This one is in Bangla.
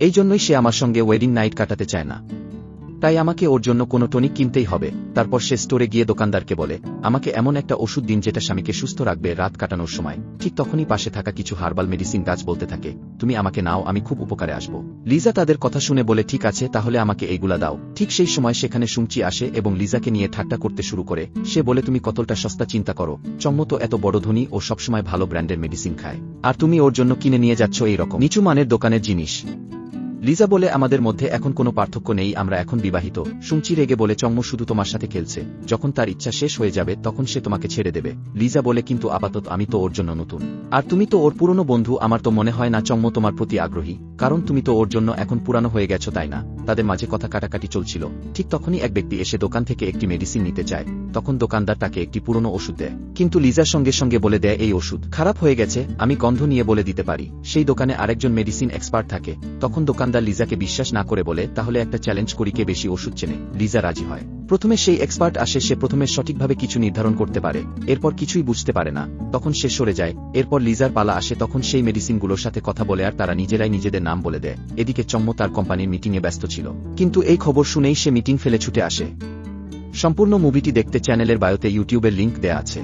এই জন্যই সে আমার সঙ্গে ওয়েডিং নাইট কাটাতে চায় না। তাই আমাকে ওর জন্য কোনো টনিক কিনতেই হবে। তারপর সে স্টোরে গিয়ে দোকানদারকে বলে, আমাকে এমন একটা ওষুধ দিন যেটা স্বামীকে সুস্থ রাখবে রাত কাটানোর সময়। ঠিক তখনই পাশে থাকা কিছু হার্বাল মেডিসিন গাছ বলতে থাকে, তুমি আমাকে নাও, আমি খুব উপকারে আসব। লিজা তাদের কথা শুনে বলে, ঠিক আছে, তাহলে আমাকে এইগুলা দাও। ঠিক সেই সময় সেখানে সুংচি আসে এবং লিজাকে নিয়ে ঠাট্টা করতে শুরু করে। সে বলে, তুমি কতটা সস্তা চিন্তা করো, চম্মো তো এত বড় ধনী, ও সবসময় ভালো ব্র্যান্ডের মেডিসিন খায়, আর তুমি ওর জন্য কিনে নিয়ে যাচ্ছ এইরকম নিচু মানের দোকানের জিনিস। লিজা বলে, আমাদের মধ্যে এখন কোনো পার্থক্য নেই, আমরা এখন বিবাহিত। সুংচি রেগে বলে, চম্মু শুধু তোমার সাথে খেলছে, যখন তার ইচ্ছা শেষ হয়ে যাবে তখন সে তোমাকে ছেড়ে দেবে। লিজা বলে, কিন্তু আপাতত আমি তো ওর জন্য নতুন, আর তুমি তো ওর পুরনো বন্ধু, আমার তো মনে হয় না চম্মু তোমার প্রতি আগ্রহী, কারণ তুমি তো ওর জন্য এখন পুরানো হয়ে গেছো, তাই না? তাদের মাঝে কথা কাটাকাটি চলছিল। ঠিক তখনই এক ব্যক্তি এসে দোকান থেকে একটি মেডিসিন নিতে চায়। তখন দোকানদার তাকে একটি পুরনো ওষুধ দেয়, কিন্তু লিজার সঙ্গে সঙ্গে বলে দেয়, এই ওষুধ খারাপ হয়ে গেছে, আমি গন্ধ নিয়ে বলে দিতে পারি। সেই দোকানে আরেকজন মেডিসিন এক্সপার্ট থাকে। তখন দোকানদার লিজাকে বিশ্বাস না করে বলে, তাহলে একটা চ্যালেঞ্জ করি, কে বেশি ওষুধ চেনে। লিজা রাজি হয়। প্রথমে সেই এক্সপার্ট আসে, সে প্রথমে সঠিকভাবে কিছু নির্ধারণ করতে পারে, এরপর কিছুই বুঝতে পারে না, তখন সে সরে যায়। এরপর লিজার পালা আসে, তখন সেই মেডিসিনগুলোর সাথে কথা বলে আর তারা নিজেরাই নিজেদের নাম বলে দেয়। এদিকে চম্মু তার কোম্পানির মিটিংয়ে ব্যস্ত ছিল, কিন্তু এই খবর শুনেই সে মিটিং ফেলে ছুটে আসে। সম্পূর্ণ মুভিটি দেখতে চ্যানেলের বায়োতে ইউটিউবের লিংক দেয়া আছে।